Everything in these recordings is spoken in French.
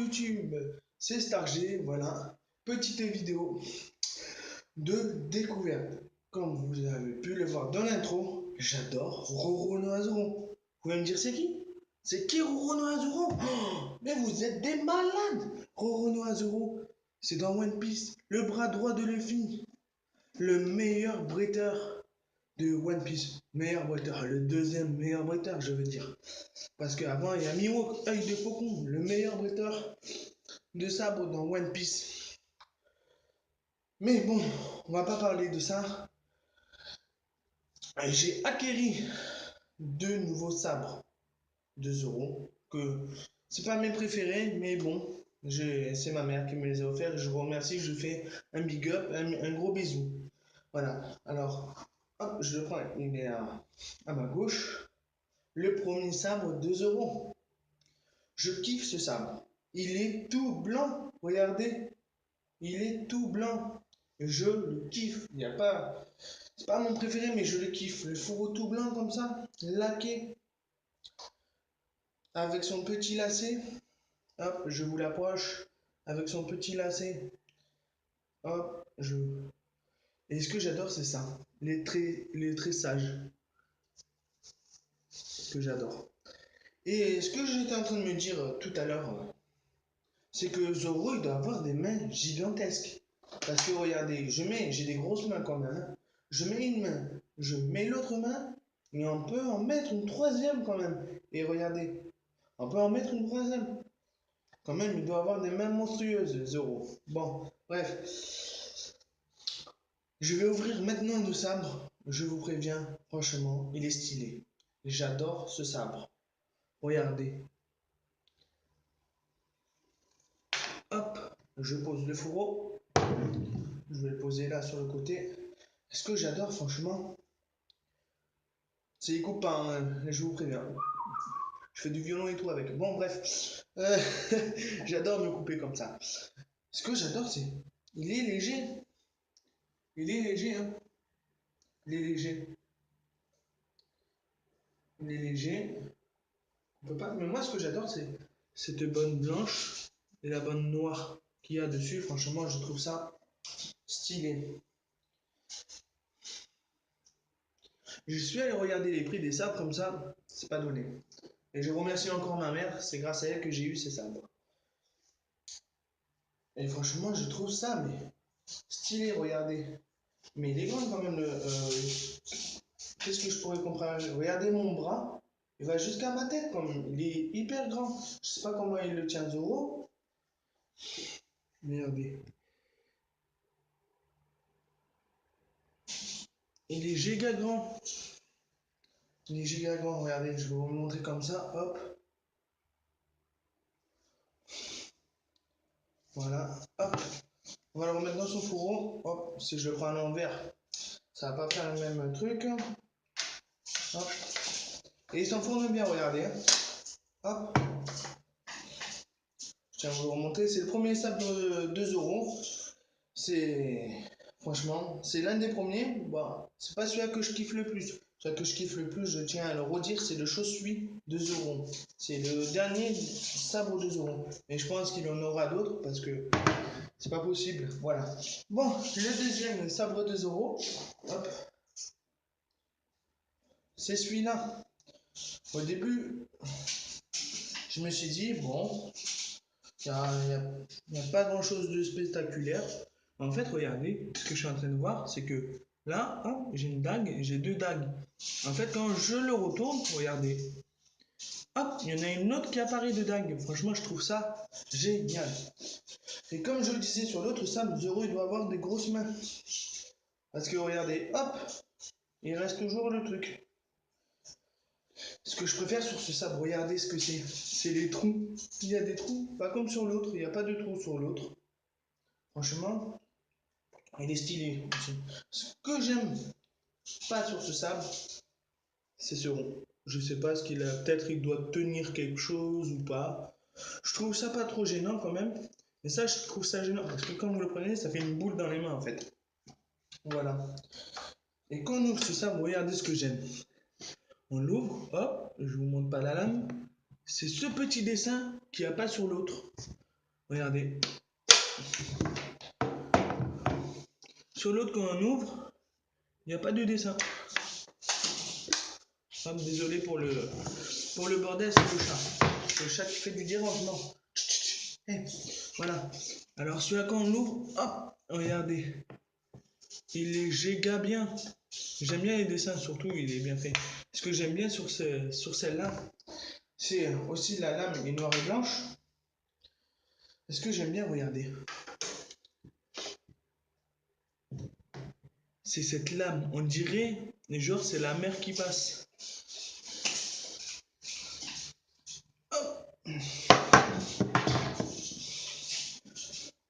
YouTube, c'est Starg, voilà, petite vidéo de découverte. Comme vous avez pu le voir dans l'intro, j'adore Roro Noiseron. Vous pouvez me dire c'est qui? C'est qui Roro Noiseron? Oh, mais vous êtes des malades! Roro Noiseron, c'est dans One Piece, le bras droit de Luffy, le meilleur bretteur de One Piece. Meilleur bretteur, le deuxième meilleur bretteur, je veux dire. Parce qu'avant, il y a Mihawk, œil de faucon, le meilleur bretteur de sabre dans One Piece. Mais bon, on va pas parler de ça. J'ai acquéri deux nouveaux sabres de Zoro, que c'est pas mes préférés, mais bon, c'est ma mère qui me les a offerts. Je vous remercie, je fais un big up, un gros bisou. Voilà, alors, hop, je le prends, il est à ma gauche. Le premier sabre de Zoro. Je kiffe ce sabre. Il est tout blanc, regardez. Il est tout blanc. Je le kiffe. Il y a pas. C'est pas mon préféré, mais je le kiffe. Le fourreau tout blanc comme ça, laqué, avec son petit lacet. Hop, je vous l'approche. Avec son petit lacet. Hop, je. Et ce que j'adore, c'est ça. Les tressages. Que j'adore. Et ce que j'étais en train de me dire tout à l'heure, c'est que Zoro, il doit avoir des mains gigantesques. Parce que regardez, j'ai des grosses mains quand même, hein. Je mets une main, je mets l'autre main, et on peut en mettre une troisième quand même. Et regardez, on peut en mettre une troisième. Quand même, il doit avoir des mains monstrueuses, Zoro. Bon, bref. Je vais ouvrir maintenant le sabre. Je vous préviens, franchement, il est stylé. J'adore ce sabre. Regardez. Hop, je pose le fourreau. Je vais le poser là sur le côté. Ce que j'adore, franchement, c'est les coupe pas, hein, je vous préviens. Je fais du violon et tout avec. Bon, bref. J'adore me couper comme ça. Ce que j'adore, c'est. Il est léger. Il est léger, hein. Il est léger. Il est léger. On peut pas. Mais moi, ce que j'adore, c'est cette bonne blanche et la bonne noire qu'il y a dessus. Franchement, je trouve ça stylé. Je suis allé regarder les prix des sabres comme ça, c'est pas donné. Et je remercie encore ma mère, c'est grâce à elle que j'ai eu ces sabres. Et franchement, je trouve ça, mais stylé, regardez. Mais il est grand quand même. Qu'est-ce que je pourrais comparer? Regardez mon bras, il va jusqu'à ma tête quand même. Il est hyper grand. Je sais pas comment il le tient Zoro. Mais regardez. Il est giga grand. Il est giga grand, regardez, je vais vous montrer comme ça, hop. Voilà, hop. On va le remettre dans son fourreau. Hop, si je le prends à l'envers, ça va pas faire le même truc. Hop. Et il s'enfourne bien, regardez, hein. Hop. Je tiens à vous le remonter. C'est le premier sabre de 2 euros. C'est. Franchement, c'est l'un des premiers. Bah, c'est pas celui que je kiffe le plus. Celui que je kiffe le plus, je tiens à le redire, c'est le Chaussui de Zoro. C'est le dernier sabre de Zoro. Mais je pense qu'il en aura d'autres parce que c'est pas possible. Voilà. Bon, le deuxième sabre de Zoro. Hop. C'est celui-là. Au début, je me suis dit, bon, il n'y a pas grand chose de spectaculaire. En fait, regardez, ce que je suis en train de voir, c'est que là, hein, j'ai une dague, j'ai deux dagues. En fait, quand je le retourne, regardez, hop, il y en a une autre qui apparaît de dague. Franchement, je trouve ça génial. Et comme je le disais sur l'autre sabre, Zoro, il doit avoir des grosses mains. Parce que regardez, hop, il reste toujours le truc. Ce que je préfère sur ce sabre, regardez ce que c'est. C'est les trous. Il y a des trous, pas comme sur l'autre, il n'y a pas de trous sur l'autre. Franchement, il est stylé aussi. Ce que j'aime pas sur ce sabre, c'est ce rond. Je sais pas ce qu'il a. Peut-être il doit tenir quelque chose ou pas. Je trouve ça pas trop gênant quand même. Mais ça, je trouve ça gênant parce que quand vous le prenez, ça fait une boule dans les mains en fait. Voilà. Et quand on ouvre ce sabre, regardez ce que j'aime. On l'ouvre, hop, je vous montre pas la lame. C'est ce petit dessin qu'il n'y a pas sur l'autre. Regardez. Sur l'autre, quand on ouvre, il n'y a pas de dessin. Ah, désolé pour le bordel, c'est le chat. C'est le chat qui fait du dérangement. Hey, voilà. Alors celui-là, quand on l'ouvre, hop, regardez. Il est giga bien. J'aime bien les dessins, surtout, il est bien fait. Ce que j'aime bien sur celle-là, c'est aussi la lame est noire et blanche. Est-ce que j'aime bien regarder? C'est cette lame, on dirait, genre c'est la mer qui passe. Hop.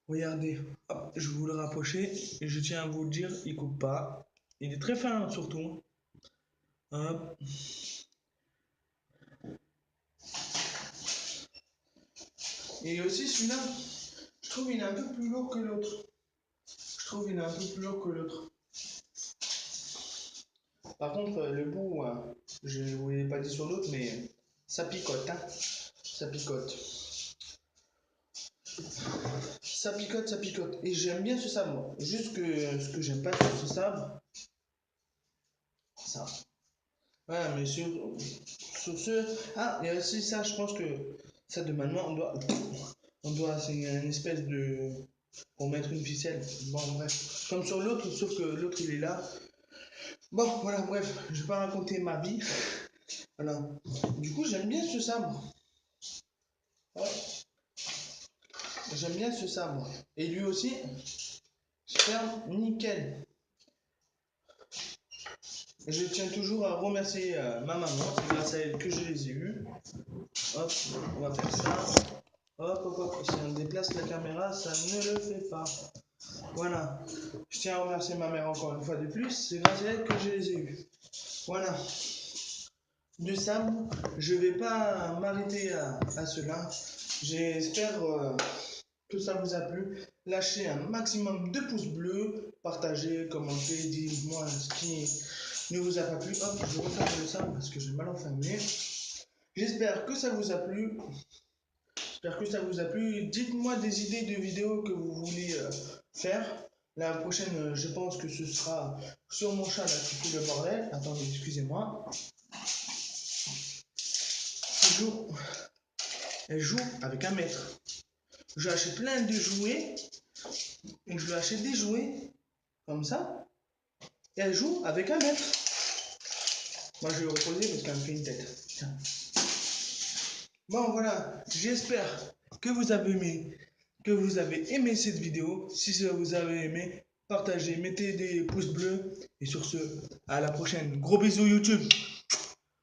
Regardez, hop, je vais vous le rapprocher et je tiens à vous le dire, il coupe pas. Il est très fin surtout. Hop. Et aussi celui-là, je trouve il est un peu plus lourd que l'autre. Je trouve il est un peu plus lourd que l'autre. Par contre, le bout, je ne vous l'ai pas dit sur l'autre, mais ça picote, hein. Ça picote. Ça picote, ça picote. Et j'aime bien ce sabre. Juste que ce que j'aime pas sur ce sabre, ça. Ouais, mais sur ce. Ah, il y a aussi ça, je pense que ça de maintenant, c'est une espèce de. Pour mettre une ficelle. Bon, bref. Comme sur l'autre, sauf que l'autre il est là. Bon, voilà, bref, je vais pas raconter ma vie. Voilà. Du coup, j'aime bien ce sabre. Ouais, j'aime bien ce sabre. Et lui aussi, ferme nickel. Je tiens toujours à remercier ma maman, c'est grâce à elle que je les ai eus. Hop, on va faire ça. Hop, hop, hop. Si on déplace la caméra, ça ne le fait pas. Voilà. Je tiens à remercier ma mère encore une fois de plus. C'est grâce à elle que je les ai eus. Voilà. De sabre, je vais pas m'arrêter à cela. J'espère que ça vous a plu. Lâchez un maximum de pouces bleus, partagez, commentez, dites-moi ce qui ne vous a pas plu. Hop, je referme le sabre parce que j'ai mal enfermé. J'espère que ça vous a plu. J'espère que ça vous a plu. Dites-moi des idées de vidéos que vous voulez faire. La prochaine, je pense que ce sera sur mon chat là qui fait le bordel. Attendez, excusez-moi. Elle joue avec un maître. Je lui achète plein de jouets. Et je lui achète des jouets comme ça. Et elle joue avec un maître. Moi, je vais le reposer parce qu'elle me fait une tête. Tiens. Bon, voilà. J'espère que vous avez aimé cette vidéo. Si ça vous avez aimé, partagez, mettez des pouces bleus. Et sur ce, à la prochaine. Gros bisous YouTube.